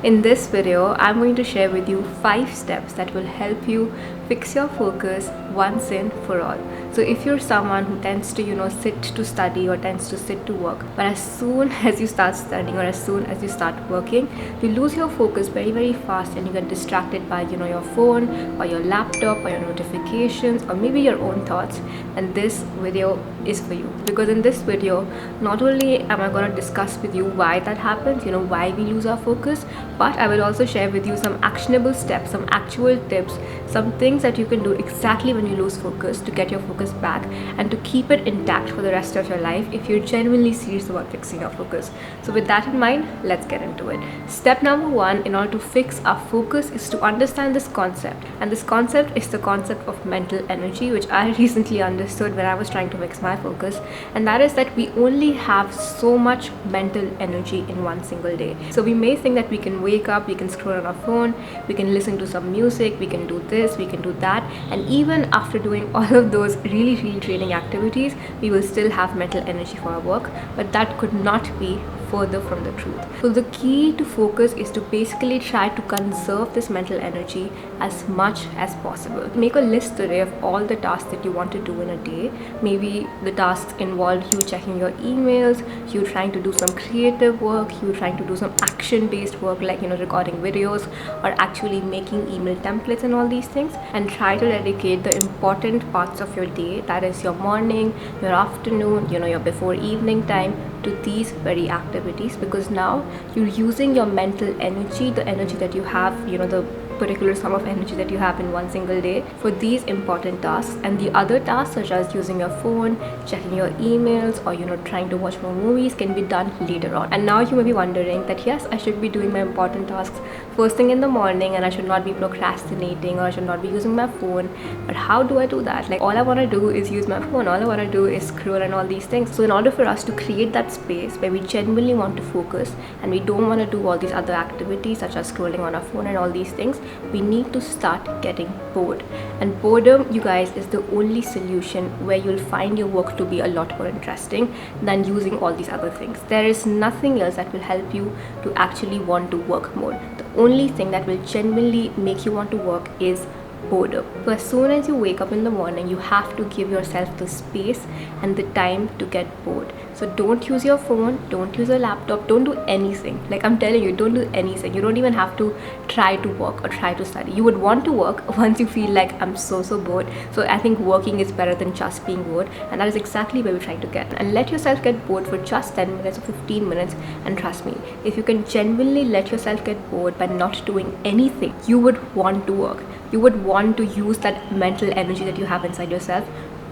In this video, I'm going to share with you 5 steps that will help you fix your focus once and for all. So if you're someone who tends to, sit to study or tends to sit to work, but as soon as you start studying or as soon as you start working, you lose your focus very, very fast and you get distracted by, your phone or your laptop or your notifications or maybe your own thoughts. And this video is for you, because in this video, not only am I going to discuss with you why that happens, why we lose our focus, but I will also share with you some actionable steps, some actual tips, some things that you can do exactly when you lose focus to get your focus back and to keep it intact for the rest of your life if you're genuinely serious about fixing your focus. So with that in mind, let's get into it. Step number 1 in order to fix our focus is to understand this concept. And this concept is the concept of mental energy, which I recently understood when I was trying to fix my focus. And that is that we only have so much mental energy in one single day. So we may think that we can wake up, we can scroll on our phone, we can listen to some music, we can do this, we can do that, and even after doing all of those really draining activities, we will still have mental energy for our work. But that could not be further from the truth. So the key to focus is to basically try to conserve this mental energy as much as possible. Make a list today of all the tasks that you want to do in a day. Maybe the tasks involve you checking your emails, you trying to do some creative work, you trying to do some action-based work like recording videos or actually making email templates and all these things, and try to dedicate the important parts of your day, that is your morning, your afternoon, your before evening time, to these very activities, because now you're using your mental energy, the energy that you have, the particular sum of energy that you have in one single day, for these important tasks. And the other tasks, such as using your phone, checking your emails, or trying to watch more movies, can be done later on. And now you may be wondering that yes, I should be doing my important tasks first thing in the morning and I should not be procrastinating or I should not be using my phone. But how do I do that? Like, all I want to do is use my phone, all I want to do is scroll and all these things. So in order for us to create that space where we genuinely want to focus and we don't want to do all these other activities such as scrolling on our phone and all these things, we need to start getting bored. And boredom, you guys, is the only solution where you'll find your work to be a lot more interesting than using all these other things. There is nothing else that will help you to actually want to work more. The only thing that will genuinely make you want to work is boredom. So as soon as you wake up in the morning, you have to give yourself the space and the time to get bored. So don't use your phone, don't use your laptop, don't do anything. Like, I'm telling you, don't do anything. You don't even have to try to work or try to study. You would want to work once you feel like I'm so bored. So I think working is better than just being bored, and that is exactly where we're trying to get. And let yourself get bored for just 10 minutes or 15 minutes, and trust me, if you can genuinely let yourself get bored by not doing anything, you would want to work. You would want to use that mental energy that you have inside yourself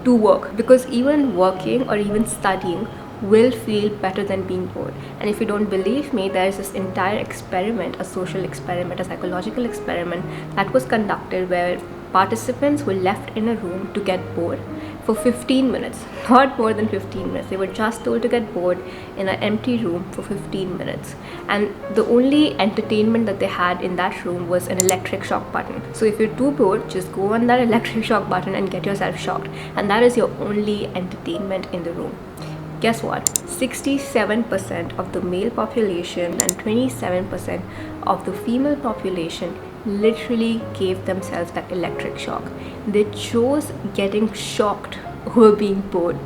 to work, because even working or even studying will feel better than being bored. And if you don't believe me, there is this entire experiment, a social experiment, a psychological experiment that was conducted where participants were left in a room to get bored for 15 minutes, not more than 15 minutes. They were just told to get bored in an empty room for 15 minutes. And the only entertainment that they had in that room was an electric shock button. So if you're too bored, just go on that electric shock button and get yourself shocked. And that is your only entertainment in the room. Guess what? 67% of the male population and 27% of the female population literally gave themselves that electric shock. They chose getting shocked over being bored.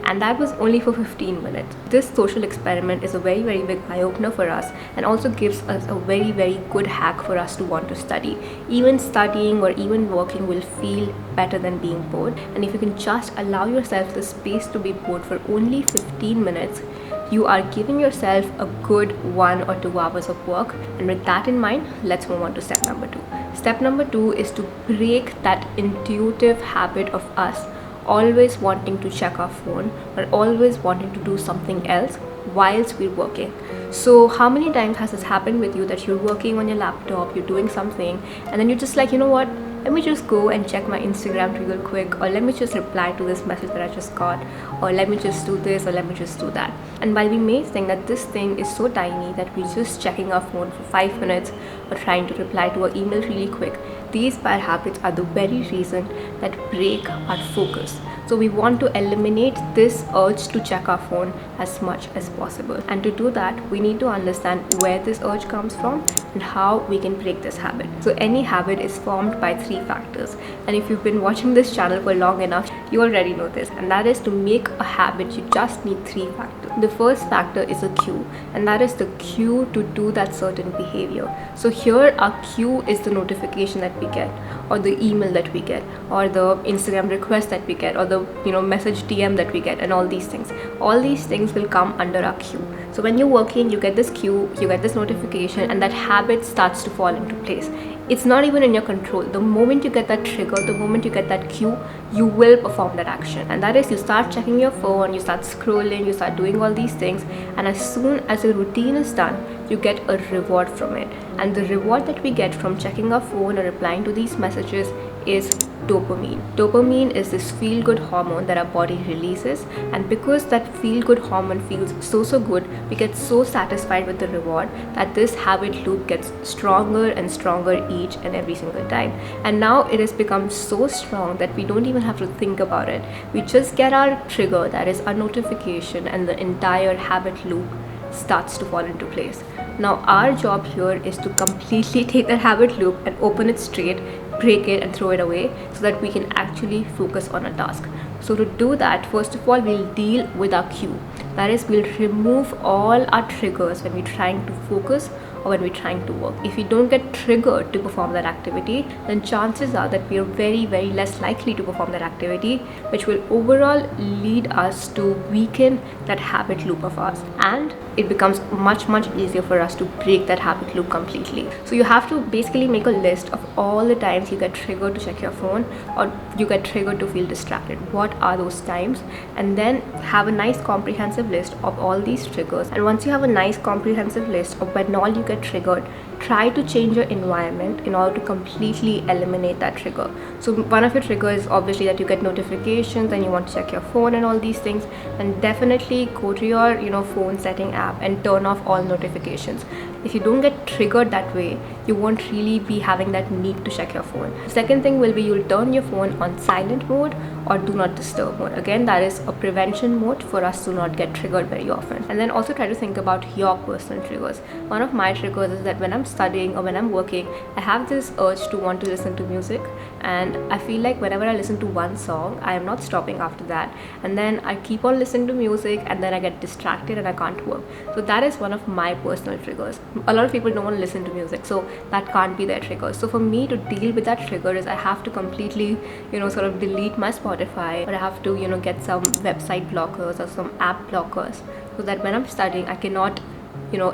And that was only for 15 minutes. This social experiment is a very big eye-opener for us, and also gives us a very good hack for us to want to study. Even studying or even working will feel better than being bored. And if you can just allow yourself the space to be bored for only 15 minutes, you are giving yourself a good 1 or 2 hours of work. And with that in mind, let's move on to step number 2. Step number 2 is to break that intuitive habit of us always wanting to check our phone or always wanting to do something else whilst we're working. So how many times has this happened with you that you're working on your laptop, you're doing something, and then you're just like, you know what, let me just go and check my Instagram real quick, or let me just reply to this message that I just got, or let me just do this, or let me just do that. And while we may think that this thing is so tiny that we're just checking our phone for 5 minutes or trying to reply to an email really quick, these bad habits are the very reason that break our focus. So we want to eliminate this urge to check our phone as much as possible. And to do that, we need to understand where this urge comes from and how we can break this habit. So any habit is formed by 3 factors. And if you've been watching this channel for long enough, you already know this. And that is, to make a habit, you just need 3 factors. The first factor is a cue, and that is the cue to do that certain behavior. So here our cue is the notification that we get, or the email that we get, or the Instagram request that we get, or the message DM that we get, and all these things. All these things will come under our cue. So when you're working, you get this cue, you get this notification, and that habit starts to fall into place. It's not even in your control. The moment you get that trigger, the moment you get that cue, you will perform that action. And that is, you start checking your phone, you start scrolling, you start doing all these things, and as soon as the routine is done, you get a reward from it. And the reward that we get from checking our phone or replying to these messages is dopamine. Dopamine is this feel-good hormone that our body releases, and because that feel-good hormone feels so good, we get so satisfied with the reward that this habit loop gets stronger and stronger each and every single time. And now it has become so strong that we don't even have to think about it. We just get our trigger, that is our notification, and the entire habit loop starts to fall into place. Now our job here is to completely take that habit loop and open it straight, break it and throw it away, so that we can actually focus on a task. So to do that, first of all, we'll deal with our cue. That is, we'll remove all our triggers when we're trying to focus or when we're trying to work. If we don't get triggered to perform that activity, then chances are that we are very less likely to perform that activity, which will overall lead us to weaken that habit loop of ours, and it becomes much easier for us to break that habit loop completely. So you have to basically make a list of all the times you get triggered to check your phone, or you get triggered to feel distracted. What are those times? And then have a nice comprehensive list of all these triggers. And once you have a nice comprehensive list of when all you get triggered, try to change your environment in order to completely eliminate that trigger. So one of your triggers is obviously that you get notifications and you want to check your phone and all these things, and definitely go to your phone setting app and turn off all notifications. If you don't get triggered that way, you won't really be having that need to check your phone. The second thing will be, you'll turn your phone on silent mode or do not disturb mode. Again, that is a prevention mode for us to not get triggered very often. And then also try to think about your personal triggers. One of my triggers is that when I'm studying or when I'm working, I have this urge to want to listen to music, and I feel like whenever I listen to one song, I am not stopping after that, and then I keep on listening to music, and then I get distracted and I can't work. So that is one of my personal triggers. A lot of people don't want to listen to music, so that can't be their trigger. So for me to deal with that trigger is I have to completely sort of delete my Spotify, or I have to get some website blockers or some app blockers, so that when I'm studying I cannot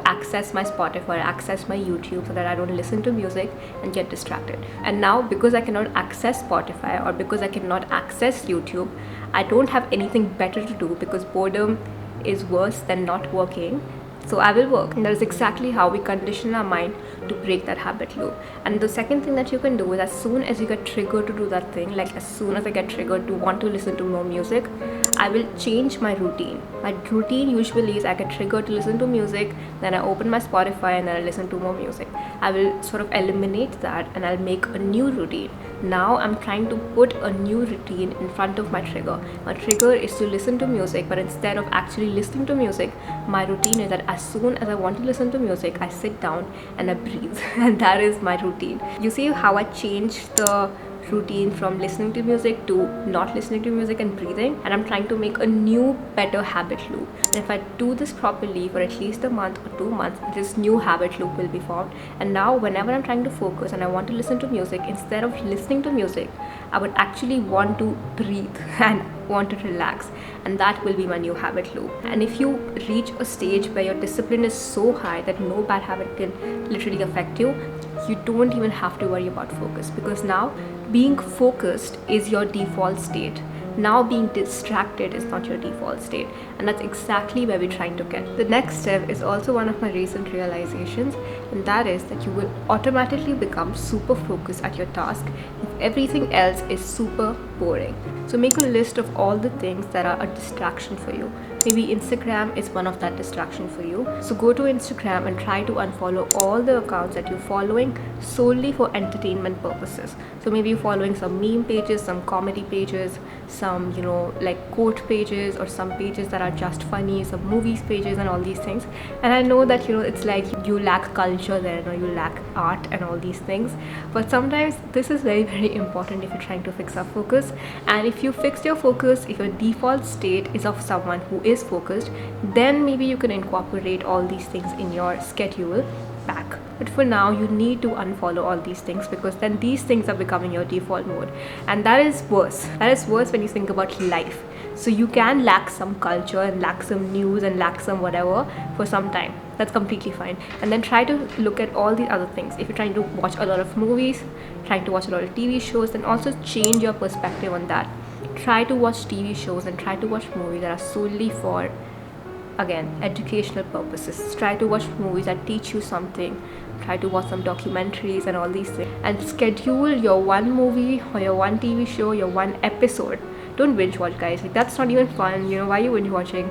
access my Spotify, access my YouTube, so that I don't listen to music and get distracted. And now, because I cannot access Spotify or because I cannot access YouTube, I don't have anything better to do, because boredom is worse than not working. So I will work. And that is exactly how we condition our mind to break that habit loop. And the second thing that you can do is, as soon as you get triggered to do that thing, like as soon as I get triggered to want to listen to more music, I will change my routine. My routine usually is I get triggered to listen to music, then I open my Spotify and then I listen to more music. I will sort of eliminate that and I'll make a new routine. Now I'm trying to put a new routine in front of my trigger. My trigger is to listen to music, but instead of actually listening to music, my routine is that as soon as I want to listen to music, I sit down and I breathe. And that is my routine. You see how I changed the routine from listening to music to not listening to music and breathing, and I'm trying to make a new better habit loop. And if I do this properly for at least a month or 2 months, this new habit loop will be formed. And now whenever I'm trying to focus and I want to listen to music, instead of listening to music, I would actually want to breathe and want to relax, and that will be my new habit loop. And if you reach a stage where your discipline is so high that no bad habit can literally affect you, you don't even have to worry about focus, because now being focused is your default state. Now being distracted is not your default state, and that's exactly where we're trying to get. The next step is also one of my recent realizations, and that is that you will automatically become super focused at your task if Everything else is super boring. So make a list of all the things that are a distraction for you. Maybe Instagram is one of that distraction for you. So go to Instagram and try to unfollow all the accounts that you're following solely for entertainment purposes. So maybe you're following some meme pages, some comedy pages, some, like quote pages, or some pages that are just funny, some movies pages and all these things. And I know that, it's like you lack culture there, or you lack art and all these things. But sometimes this is very, very important if you're trying to fix our focus. And if you fix your focus, if your default state is of someone who is focused, then maybe you can incorporate all these things in your schedule back. But for now, you need to unfollow all these things, because then these things are becoming your default mode, and that is worse. That is worse when you think about life. So you can lack some culture and lack some news and lack some whatever for some time. That's completely fine. And then try to look at all the other things. If you're trying to watch a lot of movies, trying to watch a lot of TV shows, then also change your perspective on that. Try to watch TV shows and try to watch movies that are solely for, again, educational purposes. Try to watch movies that teach you something. Try to watch some documentaries and all these things. And schedule your one movie or your one TV show, your one episode. Don't binge watch, guys. Like, that's not even fun. Why are you binge watching?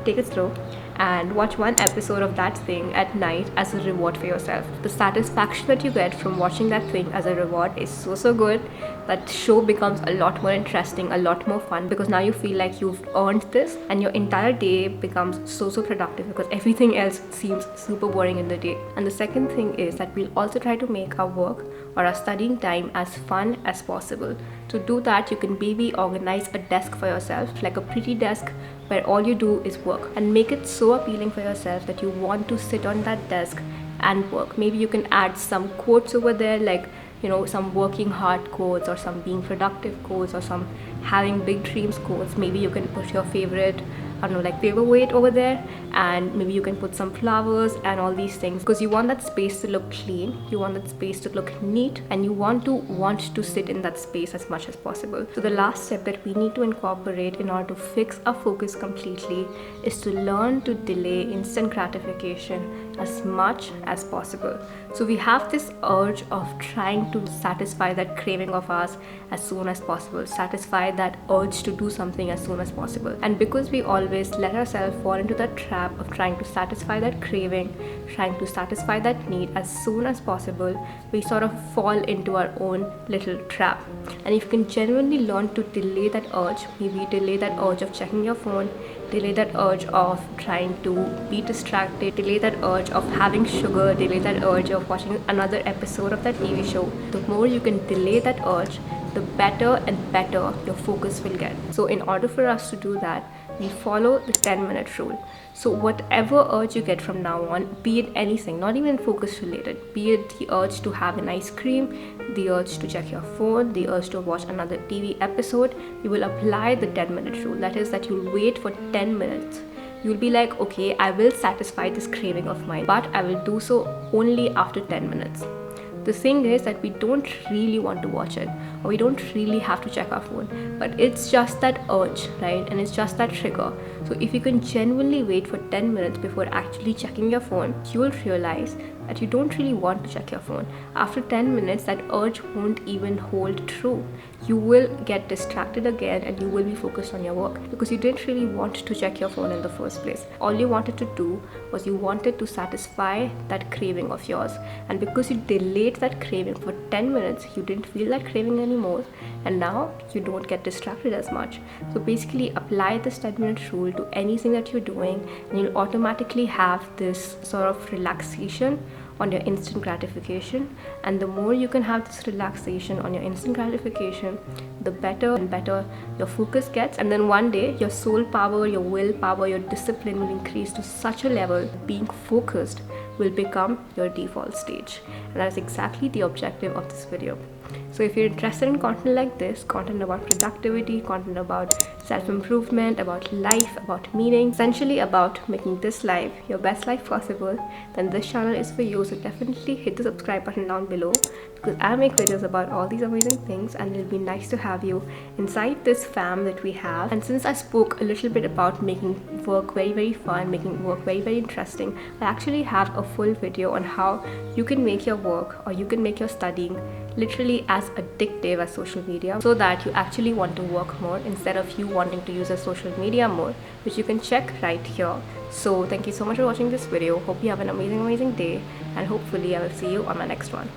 Take it slow and watch one episode of that thing at night as a reward for yourself. The satisfaction that you get from watching that thing as a reward is so good. That show becomes a lot more interesting, a lot more fun, because now you feel like you've earned this, and your entire day becomes so productive, because everything else seems super boring in the day. And the second thing is that we'll also try to make our work or our studying time as fun as possible. To do that, you can maybe organize a desk for yourself, like a pretty desk where all you do is work, and make it so appealing for yourself that you want to sit on that desk and work. Maybe you can add some quotes over there, like some working hard quotes, or some being productive quotes, or some having big dreams quotes. Maybe you can put your favorite, like paperweight over there, and maybe you can put some flowers and all these things, because you want that space to look clean, you want that space to look neat, and you want to sit in that space as much as possible. So the last step that we need to incorporate in order to fix our focus completely is to learn to delay instant gratification as much as possible. So we have this urge of trying to satisfy that craving of ours as soon as possible, satisfy that urge to do something as soon as possible. And because we always let ourselves fall into that trap of trying to satisfy that craving, trying to satisfy that need as soon as possible, we sort of fall into our own little trap. And if you can genuinely learn to delay that urge, maybe delay that urge of checking your phone, delay that urge of trying to be distracted, delay that urge of having sugar, delay that urge of watching another episode of that TV show, the more you can delay that urge, the better and better your focus will get. So in order for us to do that, we follow the 10-minute rule. So whatever urge you get from now on, be it anything, not even focus related, be it the urge to have an ice cream, the urge to check your phone, the urge to watch another TV episode, you will apply the 10-minute rule. That is that you'll wait for 10 minutes. You'll be like, okay, I will satisfy this craving of mine, but I will do so only after 10 minutes. The thing is that we don't really want to watch it, or we don't really have to check our phone, but it's just that urge, right? And it's just that trigger. So if you can genuinely wait for 10 minutes before actually checking your phone, you will realize that you don't really want to check your phone. After 10 minutes, that urge won't even hold true. You will get distracted again, and you will be focused on your work, because you didn't really want to check your phone in the first place. All you wanted to do was you wanted to satisfy that craving of yours, and because you delayed that craving for 10 minutes, you didn't feel that craving anymore, and now you don't get distracted as much. So basically apply this 10-minute rule to anything that you're doing, and you'll automatically have this sort of relaxation on your instant gratification. And the more you can have this relaxation on your instant gratification, the better and better your focus gets. And then one day your soul power, your willpower, your discipline will increase to such a level, being focused will become your default stage. And that is exactly the objective of this video. So if you're interested in content like this, content about productivity, content about self-improvement, about life, about meaning, essentially about making this life your best life possible, then this channel is for you. So definitely hit the subscribe button down below, because I make videos about all these amazing things, and it'll be nice to have you inside this fam that we have. And since I spoke a little bit about making work very fun, making work very interesting, I actually have a full video on how you can make your work, or you can make your studying literally as addictive as social media, so that you actually want to work more instead of you wanting to use a social media more, which you can check right here. So thank you so much for watching this video. Hope you have an amazing day, and hopefully I will see you on my next one.